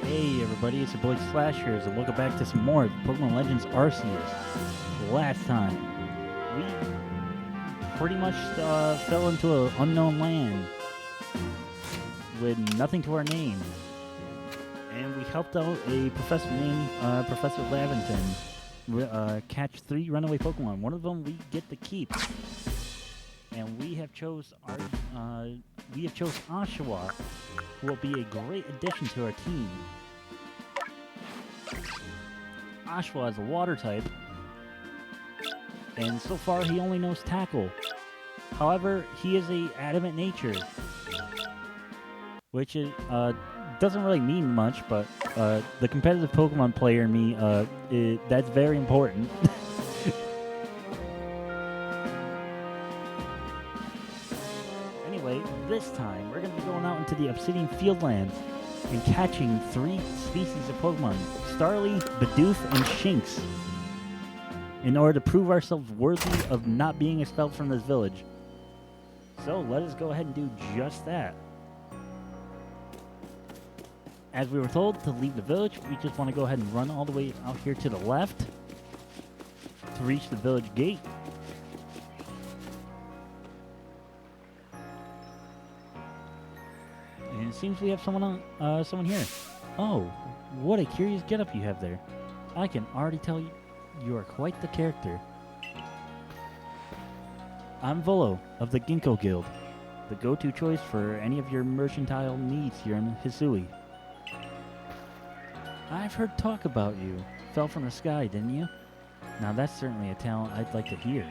Hey everybody, it's your boy Slashers, and welcome back to some more Pokemon Legends Arceus. Last time, we pretty much fell into an unknown land with nothing to our name, and we helped out a professor named Professor Laventon catch 3 runaway Pokemon. One of them we get to keep, and we have chose Oshawa, who will be a great addition to our team. Ashwa is a water type, and so far he only knows Tackle. However, he is a adamant nature, which is, doesn't really mean much, but the competitive Pokemon player in me, that's very important. Anyway, this time we're going to be going out into the Obsidian Fieldlands and catching 3 species of Pokemon, Starly, Bidoof, and Shinx, in order to prove ourselves worthy of not being expelled from this village. So let us go ahead and do just that. As we were told to leave the village, we just want to go ahead and run all the way out here to the left to reach the village gate. And it seems we have someone here. Oh, what a curious getup you have there. I can already tell you are quite the character. I'm Volo of the Ginkgo Guild, the go-to choice for any of your mercantile needs here in Hisui. I've heard talk about you. Fell from the sky, didn't you? Now that's certainly a talent I'd like to hear.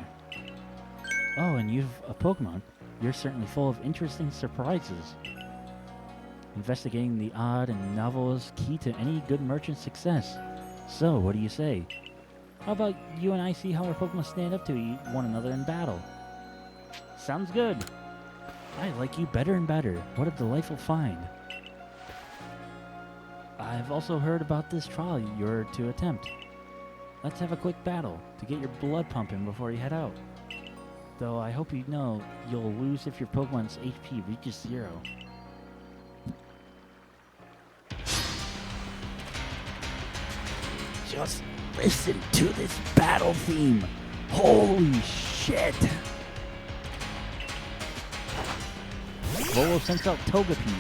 Oh, and you've a Pokemon. You're certainly full of interesting surprises. Investigating the odd and novel is key to any good merchant's success. So, what do you say? How about you and I see how our Pokemon stand up to one another in battle? Sounds good. I like you better and better. What a delightful find. I've also heard about this trial you're to attempt. Let's have a quick battle to get your blood pumping before you head out. Though I hope you know you'll lose if your Pokemon's HP reaches 0. Just listen to this battle theme. Holy shit! Volo sends out Togepi.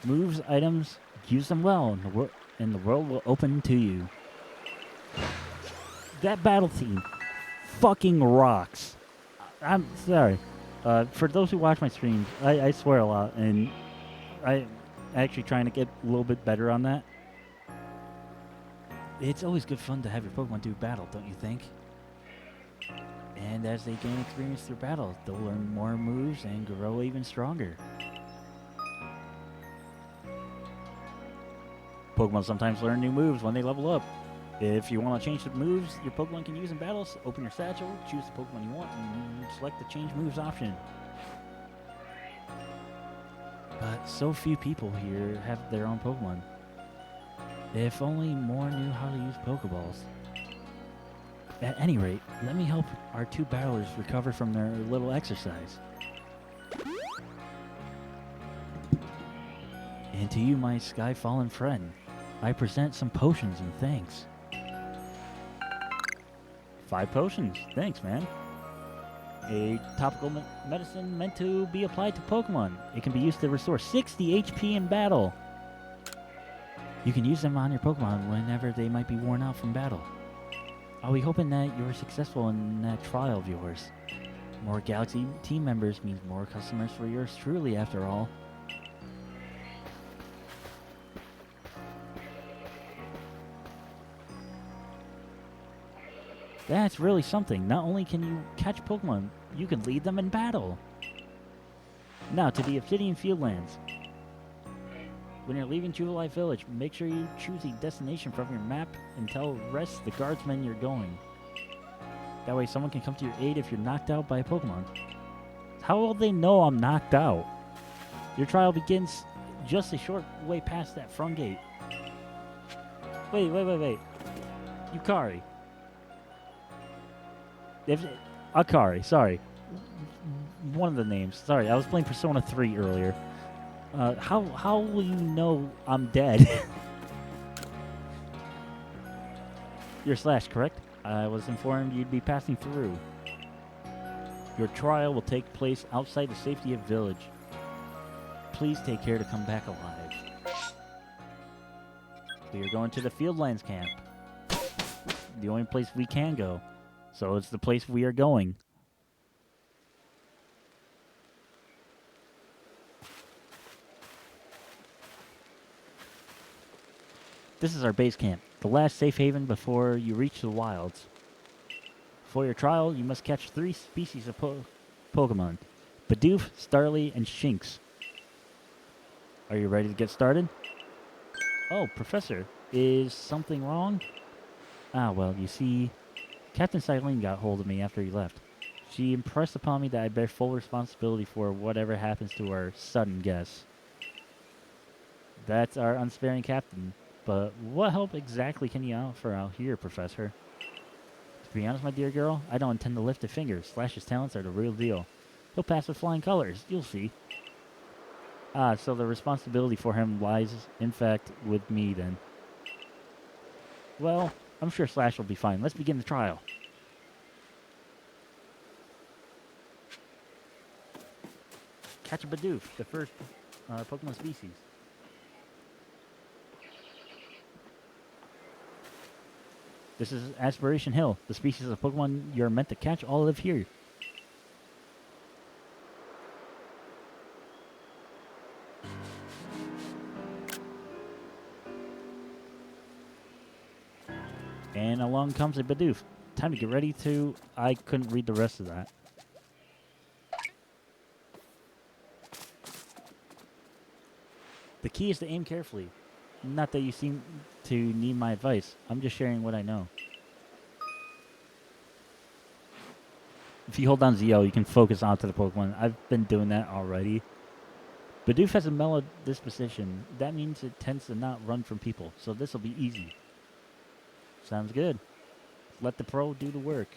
Moves, items, use them well, and the world will open to you. That battle theme fucking rocks. I'm sorry. For those who watch my streams, I swear a lot, and I'm actually trying to get a little bit better on that. It's always good fun to have your Pokemon do battle, don't you think? And as they gain experience through battle, they'll learn more moves and grow even stronger. Pokemon sometimes learn new moves when they level up. If you want to change the moves your Pokemon can use in battles, open your satchel, choose the Pokemon you want, and select the change moves option. But so few people here have their own Pokemon. If only more knew how to use Pokeballs. At any rate, let me help our 2 battlers recover from their little exercise. And to you, my sky-fallen friend, I present some potions and thanks. 5 potions. Thanks, man. A topical medicine meant to be applied to Pokemon. It can be used to restore 60 HP in battle. You can use them on your Pokemon whenever they might be worn out from battle. I'll be hoping that you're successful in that trial of yours. More Galaxy team members means more customers for yours truly, after all. That's really something. Not only can you catch Pokemon, you can lead them in battle. Now to the Obsidian Fieldlands. When you're leaving Jubilife Village, make sure you choose a destination from your map and tell the guardsmen you're going. That way someone can come to your aid if you're knocked out by a Pokemon. How will they know I'm knocked out? Your trial begins just a short way past that front gate. Wait. Yukari. Akari, sorry. One of the names. Sorry, I was playing Persona 3 earlier. How will you know I'm dead? You're Slash, correct? I was informed you'd be passing through. Your trial will take place outside the safety of village. Please take care to come back alive. We are going to the Fieldlands camp. The only place we can go. So it's the place we are going. This is our base camp, the last safe haven before you reach the wilds. For your trial, you must catch 3 species of Pokemon. Bidoof, Starly, and Shinx. Are you ready to get started? Oh, Professor, is something wrong? Ah, well, you see, Captain Cylene got hold of me after he left. She impressed upon me that I bear full responsibility for whatever happens to our sudden guests. That's our unsparing captain. But what help exactly can you offer out here, Professor? To be honest, my dear girl, I don't intend to lift a finger. Slash's talents are the real deal. He'll pass with flying colors. You'll see. Ah, so the responsibility for him lies, in fact, with me, then. Well, I'm sure Slash will be fine. Let's begin the trial. Catch a Bidoof, the first Pokemon species. This is Aspiration Hill. The species of Pokemon you're meant to catch all live here. And along comes a Bidoof. Time to get ready to... I couldn't read the rest of that. The key is to aim carefully. Not that you seem to need my advice. I'm just sharing what I know. If you hold down ZO, you can focus onto the Pokemon. I've been doing that already. Bidoof has a mellow disposition. That means it tends to not run from people, so this will be easy. Sounds good. Let the pro do the work.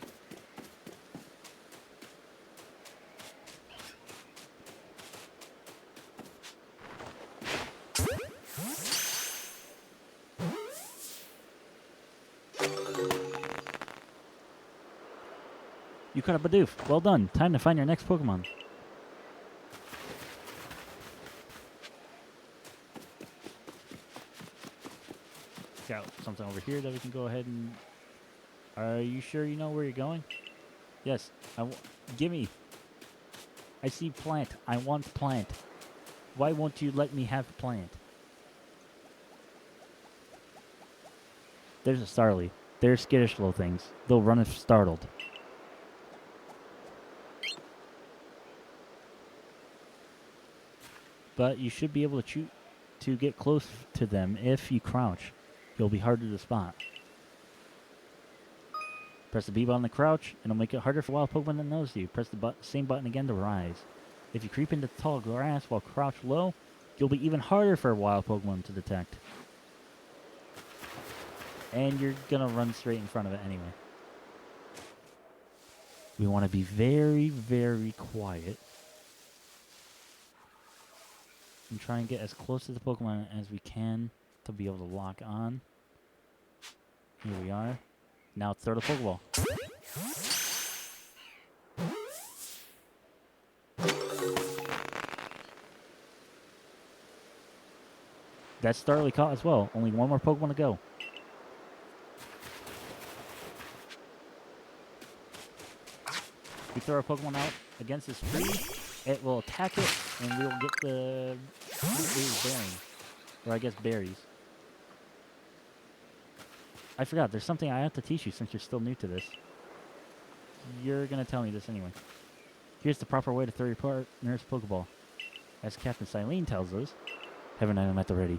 You caught a Bidoof. Well done. Time to find your next Pokemon. Got something over here that we can go ahead and... Are you sure you know where you're going? Yes. Gimme. I see plant. I want plant. Why won't you let me have plant? There's a Starly. They're skittish little things. They'll run if startled. But you should be able to get close to them if you crouch. You'll be harder to spot. Press the B button to crouch, and it'll make it harder for wild Pokemon to notice you. Press the same button again to rise. If you creep into tall grass while crouched low, you'll be even harder for a wild Pokemon to detect. And you're going to run straight in front of it anyway. We want to be very, very quiet. And try and get as close to the Pokemon as we can to be able to lock on. Here we are. Now throw the Pokeball. That's Starly caught as well. Only one more Pokemon to go. We throw our Pokemon out against this tree, it will attack it, and we will get the berry. Or I guess berries. I forgot, there's something I have to teach you since you're still new to this. you're going to tell me this anyway. Here's the proper way to throw your partner's Pokeball. As Captain Silene tells us, have an item at the ready,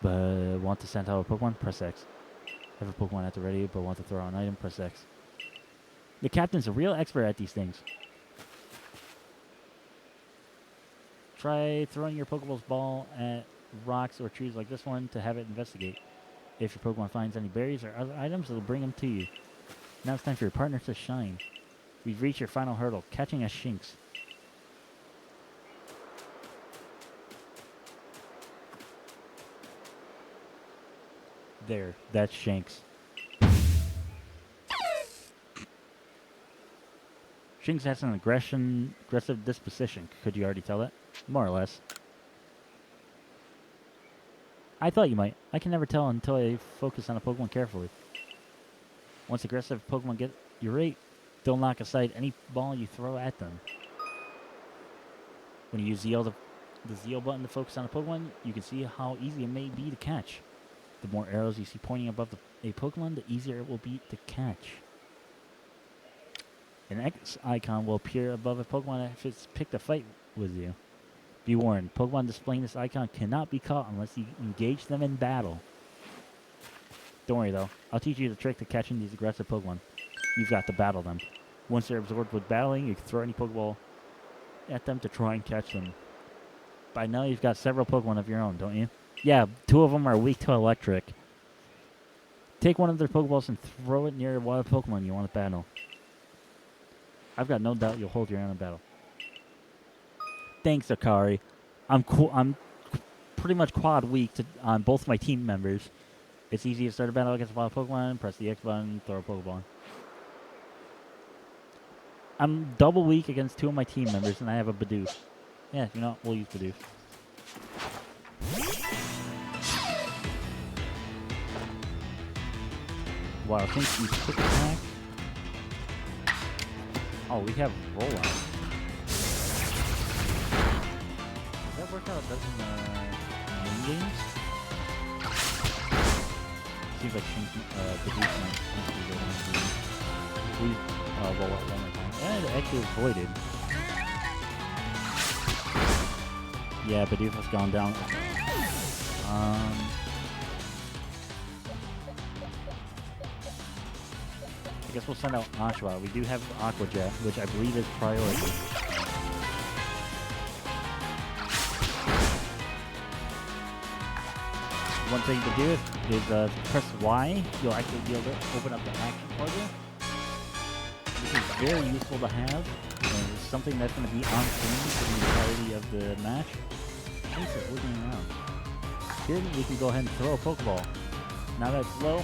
but want to send out a Pokemon? Press X. Have a Pokemon at the ready, but want to throw out an item? Press X. The captain's a real expert at these things. Try throwing your Pokeball's ball at rocks or trees like this one to have it investigate. If your Pokemon finds any berries or other items, it'll bring them to you. Now it's time for your partner to shine. We've reached your final hurdle, catching a Shinx. There, that's Shinx. Shinx has an aggressive disposition. Could you already tell that? More or less. I thought you might. I can never tell until I focus on a Pokemon carefully. Once aggressive Pokemon get irate, they'll knock aside any ball you throw at them. When you use the ZL button to focus on a Pokemon, you can see how easy it may be to catch. The more arrows you see pointing above a Pokemon, the easier it will be to catch. An X icon will appear above a Pokemon if it's picked a fight with you. Be warned, Pokemon displaying this icon cannot be caught unless you engage them in battle. Don't worry though, I'll teach you the trick to catching these aggressive Pokemon. You've got to battle them. Once they're absorbed with battling, you can throw any Pokeball at them to try and catch them. By now you've got several Pokemon of your own, don't you? Yeah, 2 of them are weak to electric. Take one of their Pokeballs and throw it near a wild Pokemon you want to battle. I've got no doubt you'll hold your own in battle. Thanks, Akari. I'm pretty much quad weak on both my team members. It's easy to start a battle against a wild Pokemon, press the X button, throw a Pokeball. I'm double weak against 2 of my team members, and I have a Bidoof. Yeah, you know, we'll use Bidoof. Wow, I think we quick attack. Oh, we have rollout. Does that work out? Doesn't win games? Seems like the Bidoof might be good. Please roll out one more time. And it actually avoided. Yeah, Bidoof has gone down. I guess we'll send out Oshawott. We do have Aqua Jet, which I believe is priority. One thing to do is press Y. You'll actually be able to open up the action portal. This is very useful to have. And it's something that's going to be on screen for the entirety of the match. Thanks for looking around. Here we can go ahead and throw a Pokeball. Now that it's low,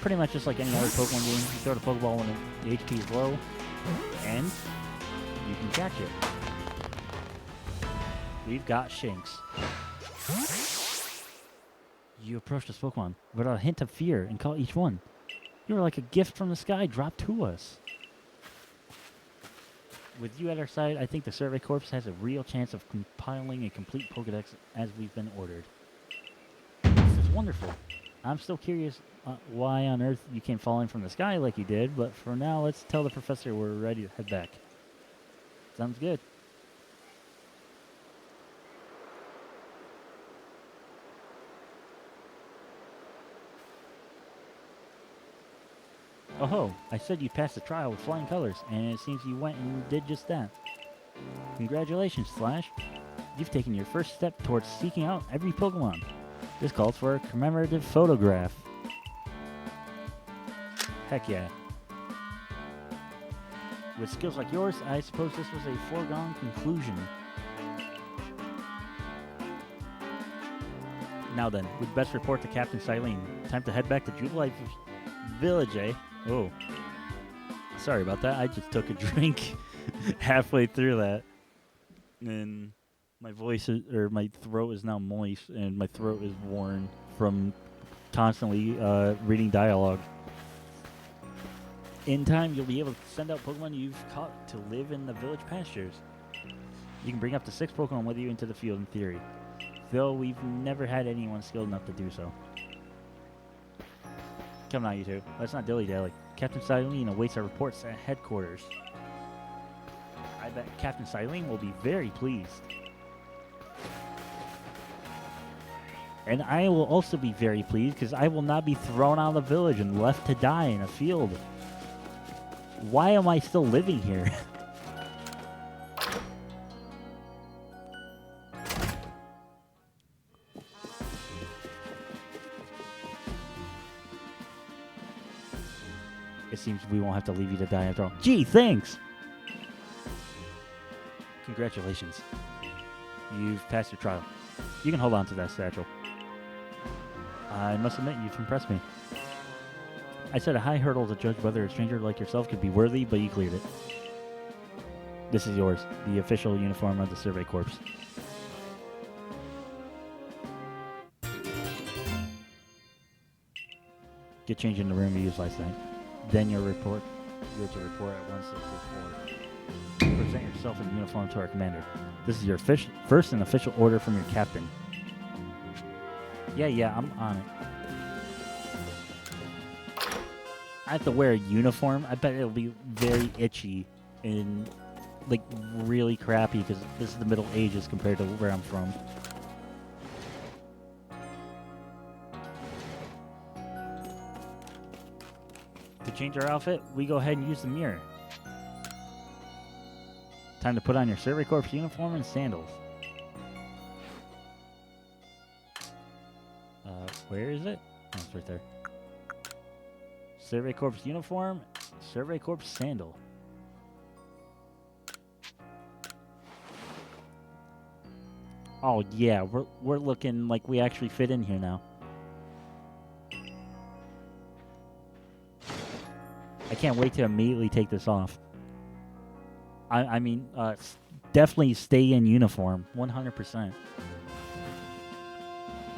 pretty much just like any other Pokemon game, you throw the Pokeball when the HP is low, and you can catch it. We've got Shinx. You approach this Pokemon without a hint of fear and call each one. You are like a gift from the sky dropped to us. With you at our side, I think the Survey Corps has a real chance of compiling a complete Pokedex as we've been ordered. This is wonderful. I'm still curious why on earth you came falling from the sky like you did, but for now, let's tell the professor we're ready to head back. Sounds good. Oh ho, I said you passed the trial with flying colors, and it seems you went and did just that. Congratulations, Slash. You've taken your first step towards seeking out every Pokemon. This calls for a commemorative photograph. Heck yeah. With skills like yours, I suppose this was a foregone conclusion. Now then, we'd best report to Captain Silene. Time to head back to Jubilife Village, eh? Oh. Sorry about that. I just took a drink halfway through that. And my voice my throat is now moist, and my throat is worn from constantly reading dialogue. In time, you'll be able to send out Pokemon you've caught to live in the village pastures. You can bring up to 6 Pokemon with you into the field in theory, though we've never had anyone skilled enough to do so. Come on, you two. Let's not dilly-dally. Captain Silene awaits our reports at headquarters. I bet Captain Silene will be very pleased. And I will also be very pleased because I will not be thrown out of the village and left to die in a field. Why am I still living here? It seems we won't have to leave you to die after all. Gee, thanks! Congratulations. You've passed your trial. You can hold on to that satchel. I must admit, you've impressed me. I set a high hurdle to judge whether a stranger like yourself could be worthy, but you cleared it. This is yours, the official uniform of the Survey Corps. Get changed in the room you used last night. Then you're to report at once to the floor. Present yourself in uniform to our commander. This is your first and official order from your captain. Yeah, I'm on it. I have to wear a uniform. I bet it'll be very itchy and like really crappy because this is the Middle Ages compared to where I'm from. To change our outfit, we go ahead and use the mirror. Time to put on your Survey Corps uniform and sandals. Where is it? Oh, it's right there. Survey Corps uniform, Survey Corps sandal. Oh yeah, we're looking like we actually fit in here now. I can't wait to immediately take this off. I mean, definitely stay in uniform, 100%.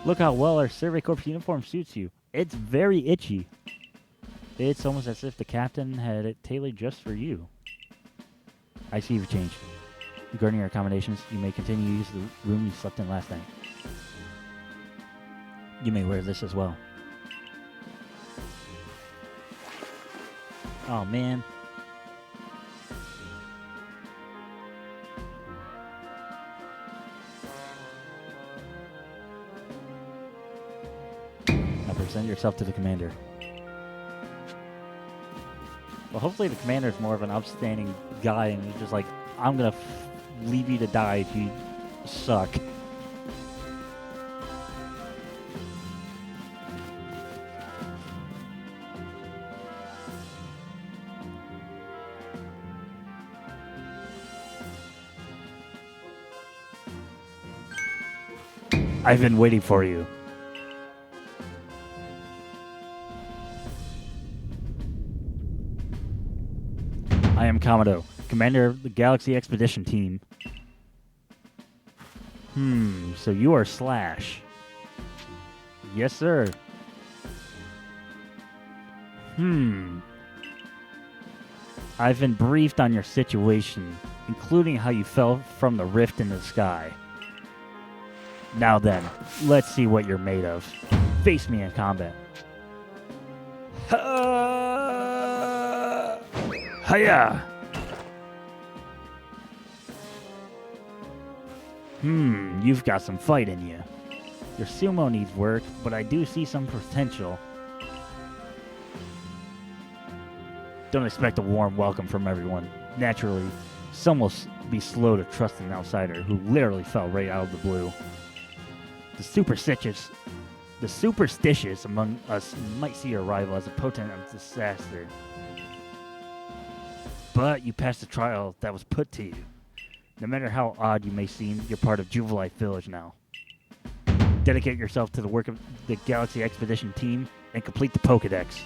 Look how well our Survey Corps uniform suits you. It's very itchy. It's almost as if the captain had it tailored just for you. I see you've changed. Regarding your accommodations, you may continue to use the room you slept in last night. You may wear this as well. Oh, man. Now present yourself to the commander. Well, hopefully the commander is more of an upstanding guy and he's just like, I'm going to leave you to die if you suck. I've been waiting for you. I am Commodore, commander of the Galaxy Expedition Team. So you are Slash. Yes, sir. I've been briefed on your situation, including how you fell from the rift in the sky. Now then, let's see what you're made of. Face me in combat. Hiya! You've got some fight in you. Your sumo needs work, but I do see some potential. Don't expect a warm welcome from everyone. Naturally, some will be slow to trust an outsider who literally fell right out of the blue. The superstitious among us might see your arrival as a potent disaster. But you passed the trial that was put to you. No matter how odd you may seem, you're part of Jubilife Village now. Dedicate yourself to the work of the Galaxy Expedition Team and complete the Pokedex.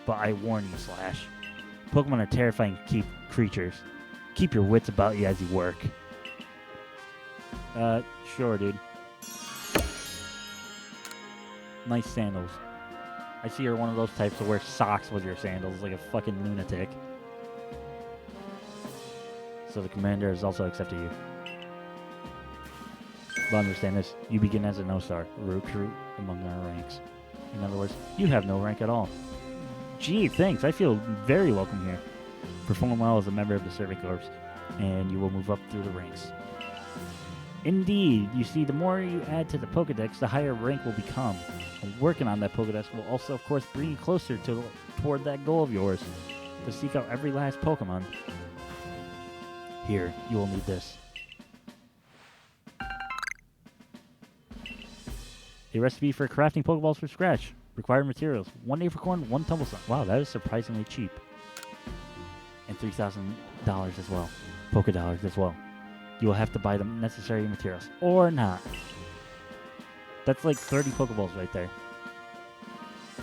But I warn you, Slash. Pokemon are terrifying creatures. Keep your wits about you as you work. Sure, dude. Nice sandals. I see you're one of those types to wear socks with your sandals like a fucking lunatic. So the commander has also accepted you. But understand this, you begin as a no-star, a recruit among our ranks. In other words, you have no rank at all. Gee, thanks. I feel very welcome here. Perform well as a member of the Survey Corps, and you will move up through the ranks. Indeed, you see, the more you add to the Pokedex, the higher rank will become. And working on that Pokedex will also, of course, bring you closer toward that goal of yours, to seek out every last Pokemon. Here, you will need this. A recipe for crafting Pokeballs from scratch. Required materials: 1 apricorn, 1 tumblestone. Wow, that is surprisingly cheap. And $3,000 as well. Pokedollars as well. You will have to buy the necessary materials. Or not. That's like 30 Pokeballs right there.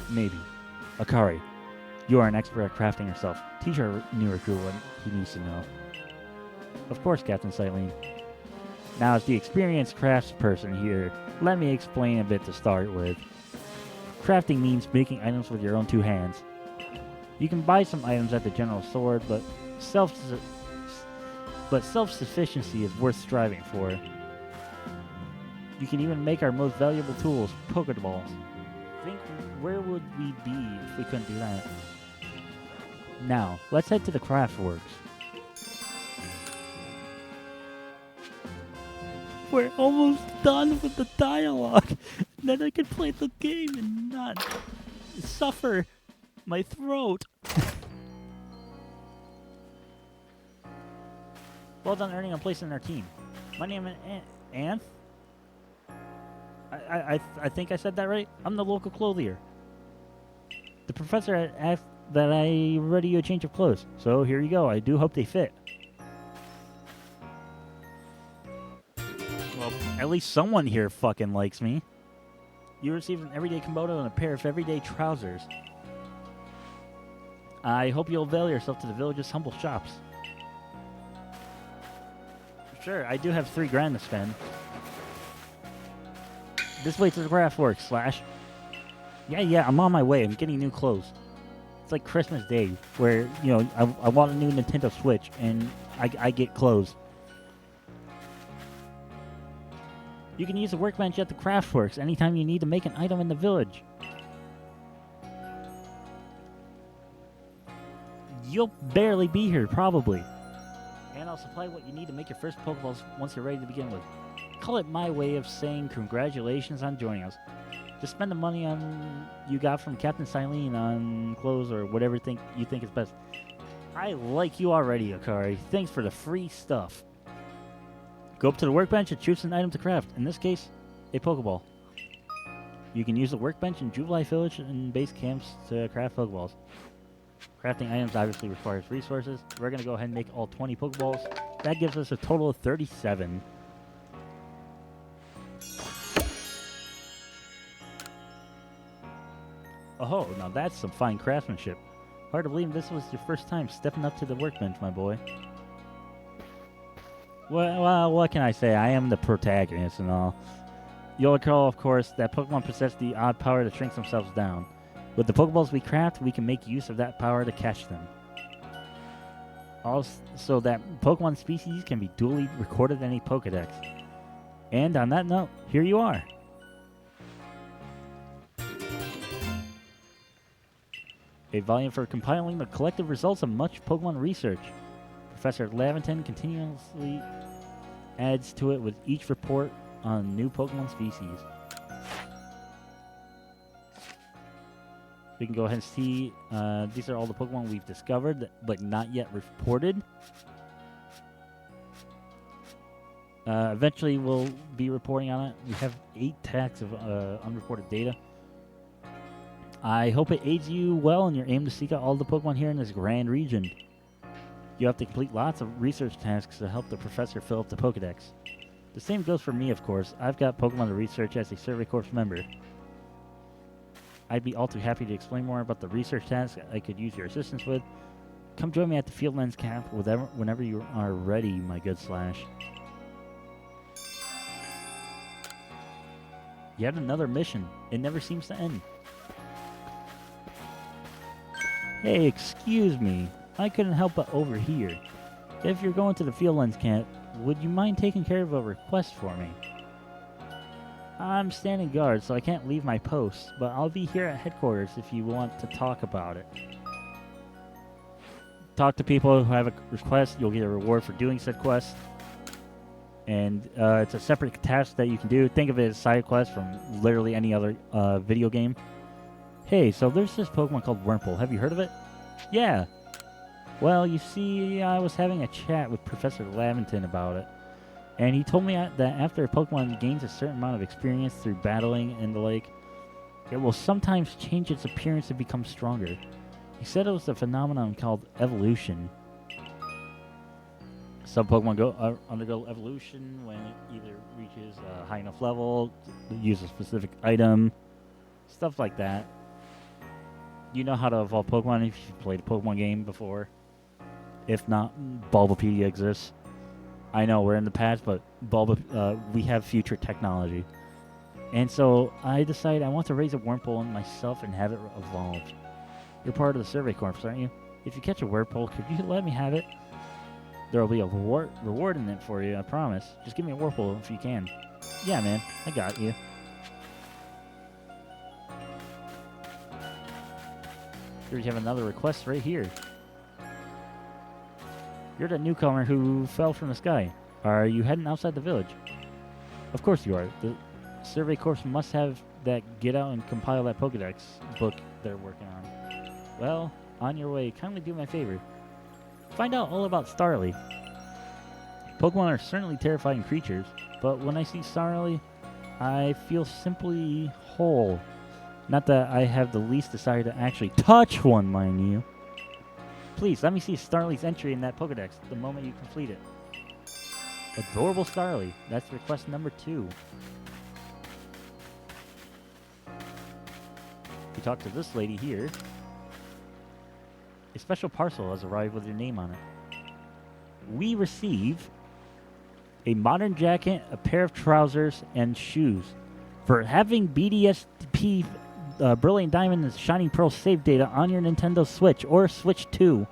Maybe. Akari, you are an expert at crafting yourself. Teach our new recruit what he needs to know. Of course, Captain Silene. Now, as the experienced craftsperson here, let me explain a bit to start with. Crafting means making items with your own 2 hands. You can buy some items at the general store, but self-sufficiency is worth striving for. You can even make our most valuable tools, Pokeballs. Think, where would we be if we couldn't do that? Now, let's head to the Craftworks. We're almost done with the dialogue. Then I can play the game and not suffer my throat. Well done earning a place in our team. My name is Anth. I think I said that right. I'm the local clothier. The professor had asked that I ready you a change of clothes, so here you go. I do hope they fit. Well, at least someone here fucking likes me. You received an everyday kimono and a pair of everyday trousers. I hope you'll avail yourself to the village's humble shops. Sure, I do have $3,000 to spend. This way to the Craftworks, Slash. Yeah, I'm on my way. I'm getting new clothes. It's like Christmas Day, where, you know, I want a new Nintendo Switch, and I get clothes. You can use the workbench at the Craftworks anytime you need to make an item in the village. You'll barely be here, probably. And I'll supply what you need to make your first Pokeballs once you're ready to begin with. Call it my way of saying congratulations on joining us. Just spend the money you got from Captain Silene on clothes or whatever you think is best. I like you already, Akari. Thanks for the free stuff. Go up to the workbench and choose an item to craft. In this case, a Pokeball. You can use the workbench in Jubilife Village and base camps to craft Pokeballs. Crafting items obviously requires resources. We're going to go ahead and make all 20 Pokeballs. That gives us a total of 37. Oh, now that's some fine craftsmanship. Hard to believe this was your first time stepping up to the workbench, my boy. Well, what can I say? I am the protagonist and all. You'll recall, of course, that Pokemon possess the odd power to shrink themselves down. With the Pokeballs we craft, we can make use of that power to catch them. Also, that Pokemon species can be duly recorded in a Pokedex. And on that note, here you are. A volume for compiling the collective results of much Pokemon research. Professor Laventon continuously adds to it with each report on new Pokemon species. We can go ahead and see, these are all the Pokemon we've discovered, but not yet reported. Eventually we'll be reporting on it. We have 8 tags of unreported data. I hope it aids you well in your aim to seek out all the Pokemon here in this grand region. You have to complete lots of research tasks to help the professor fill up the Pokedex. The same goes for me, of course. I've got Pokemon to research as a Survey Corps member. I'd be all too happy to explain more about the research tasks I could use your assistance with. Come join me at the Fieldlands camp whenever you are ready, my good Slash. Yet another mission. It never seems to end. Hey, excuse me. I couldn't help but overhear. If you're going to the Fieldlands camp, would you mind taking care of a request for me? I'm standing guard, so I can't leave my post, but I'll be here at headquarters if you want to talk about it. Talk to people who have a request. You'll get a reward for doing said quest. And it's a separate task that you can do. Think of it as a side quest from literally any other video game. Hey, so there's this Pokemon called Wurmple. Have you heard of it? Yeah. Well, you see, I was having a chat with Professor Laventon about it. And he told me that after a Pokemon gains a certain amount of experience through battling and the like, it will sometimes change its appearance and become stronger. He said it was a phenomenon called evolution. Some Pokemon undergo evolution when it either reaches a high enough level, use a specific item, stuff like that. You know how to evolve Pokemon if you've played a Pokemon game before. If not, Bulbapedia exists. I know we're in the past, but we have future technology. And so I decided I want to raise a Wurmple in myself and have it evolved. You're part of the Survey Corps, aren't you? If you catch a Wurmple, could you let me have it? There will be a reward in it for you, I promise. Just give me a Wurmple if you can. Yeah, man, I got you. Here you have another request right here. You're the newcomer who fell from the sky. Are you heading outside the village? Of course you are. The Survey Corps must have that get out and compile that Pokedex book they're working on. Well, on your way, kindly do me a favor. Find out all about Starly. Pokemon are certainly terrifying creatures, but when I see Starly, I feel simply whole. Not that I have the least desire to actually touch one, mind you. Please, let me see Starly's entry in that Pokedex the moment you complete it. Adorable Starly. That's request number 2. We talked to this lady here. A special parcel has arrived with your name on it. We receive a modern jacket, a pair of trousers, and shoes. For having BDSP Brilliant Diamond and Shining Pearl save data on your Nintendo Switch or Switch 2,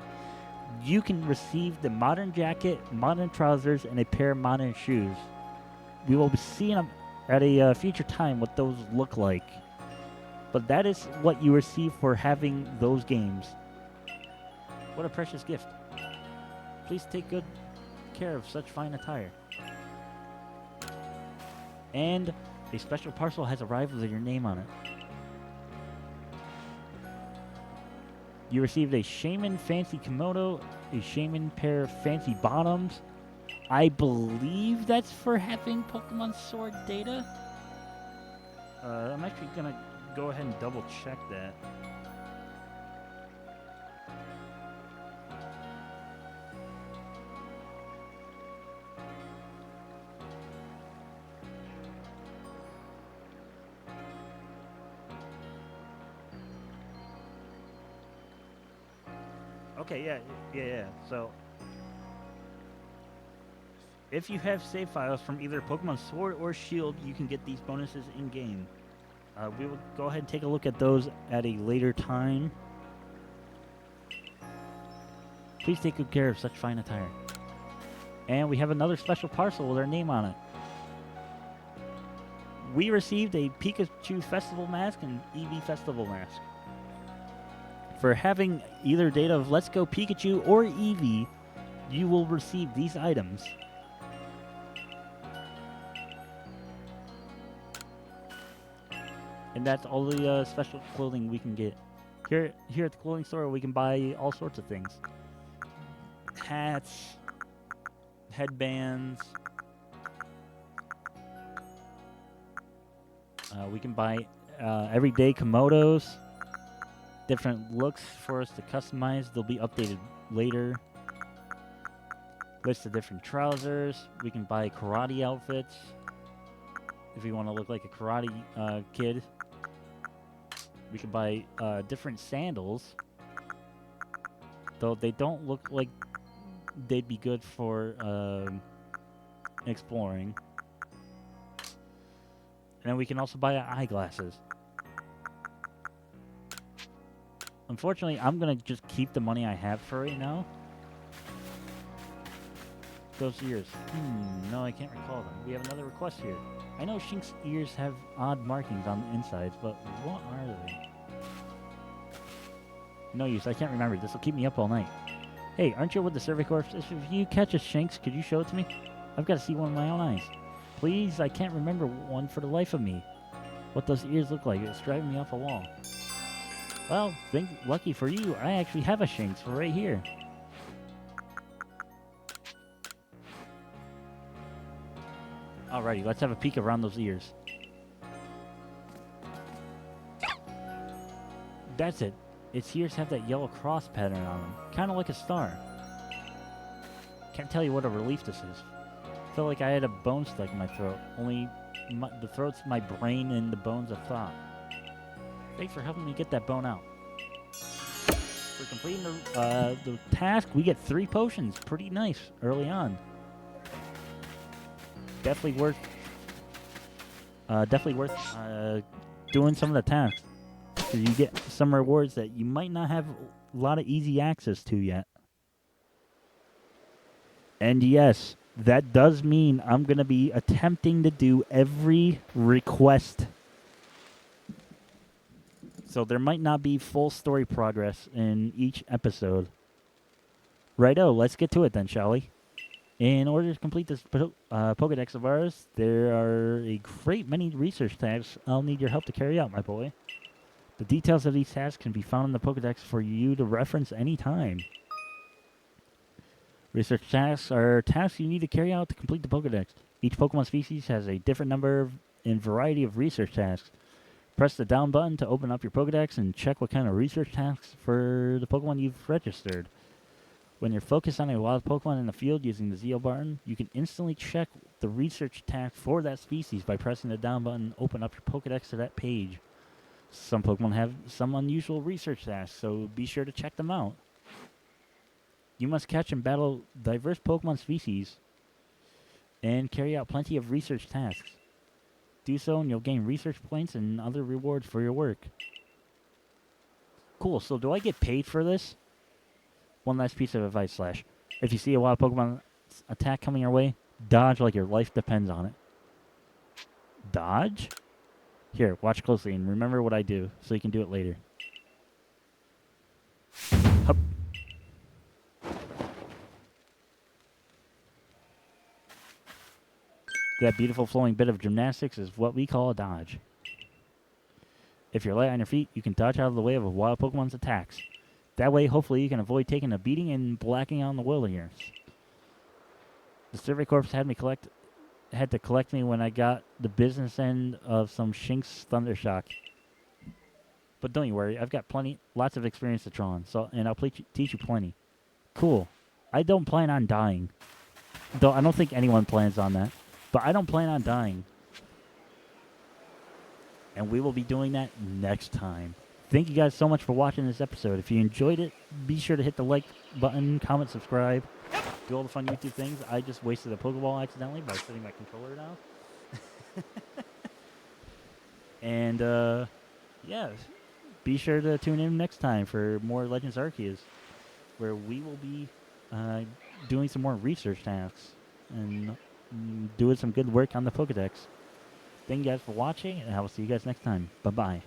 you can receive the modern jacket, modern trousers, and a pair of modern shoes. We will be seeing them at a future time what those look like. But that is what you receive for having those games. What a precious gift. Please take good care of such fine attire. And a special parcel has arrived with your name on it. You received a Shaman Fancy Kimono, a Shaman pair of fancy bottoms. I believe that's for having Pokemon Sword data. I'm actually going to go ahead and double check that. Okay, yeah. So, if you have save files from either Pokemon Sword or Shield, you can get these bonuses in-game. We will go ahead and take a look at those at a later time. Please take good care of such fine attire. And we have another special parcel with our name on it. We received a Pikachu Festival mask and Eevee Festival mask. For having either data of Let's Go Pikachu or Eevee, you will receive these items. And that's all the special clothing we can get. Here at the clothing store, we can buy all sorts of things. Hats, headbands. We can buy everyday Komodos. Different looks for us to customize. They'll be updated later. List of different trousers. We can buy karate outfits if you want to look like a karate kid. We can buy different sandals, though they don't look like they'd be good for exploring. And then we can also buy eyeglasses. Unfortunately, I'm going to just keep the money I have for right now. Those ears. No, I can't recall them. We have another request here. I know Shink's ears have odd markings on the insides, but what are they? No use, I can't remember. This will keep me up all night. Hey, aren't you with the Survey Corps? If you catch a Shinx, could you show it to me? I've got to see one with my own eyes. Please, I can't remember one for the life of me. What those ears look like, it's driving me off a wall. Well, lucky for you, I actually have a Shinx right here. Alrighty, let's have a peek around those ears. That's it. Its ears have that yellow cross pattern on them, kind of like a star. Can't tell you what a relief this is. Felt like I had a bone stuck in my throat, only the throat's my brain and the bone's a thought. Thanks for helping me get that bone out. For completing the task, we get 3 potions. Pretty nice early on. Definitely worth doing some of the tasks. Because you get some rewards that you might not have a lot of easy access to yet. And yes, that does mean I'm going to be attempting to do every request. So there might not be full story progress in each episode. Righto, let's get to it then, shall we? In order to complete this Pokedex of ours, there are a great many research tasks I'll need your help to carry out, my boy. The details of these tasks can be found in the Pokedex for you to reference anytime. Research tasks are tasks you need to carry out to complete the Pokedex. Each Pokemon species has a different number and variety of research tasks. Press the down button to open up your Pokedex and check what kind of research tasks for the Pokemon you've registered. When you're focused on a wild Pokemon in the field using the ZO button, you can instantly check the research task for that species by pressing the down button and open up your Pokedex to that page. Some Pokemon have some unusual research tasks, so be sure to check them out. You must catch and battle diverse Pokemon species and carry out plenty of research tasks. Do so and you'll gain research points and other rewards for your work. Cool, so do I get paid for this? One last piece of advice, Slash. If you see a wild Pokemon attack coming your way, dodge like your life depends on it. Dodge? Here, watch closely and remember what I do so you can do it later. Hup. That beautiful flowing bit of gymnastics is what we call a dodge. If you're light on your feet, you can dodge out of the way of a wild Pokemon's attacks. That way, hopefully, you can avoid taking a beating and blacking out on the Williers. The Survey Corps had to collect me when I got the business end of some Shinx Thundershock. But don't you worry, I've got lots of experience to draw on, and I'll teach you plenty. Cool. I don't plan on dying. Though I don't think anyone plans on that. But I don't plan on dying. And we will be doing that next time. Thank you guys so much for watching this episode. If you enjoyed it, be sure to hit the like button, comment, subscribe, do all the fun YouTube things. I just wasted a Pokeball accidentally by setting my controller down. And, yeah, be sure to tune in next time for more Legends Arceus, where we will be doing some more research tasks and doing some good work on the Pokedex. Thank you guys for watching, and I will see you guys next time. Bye-bye.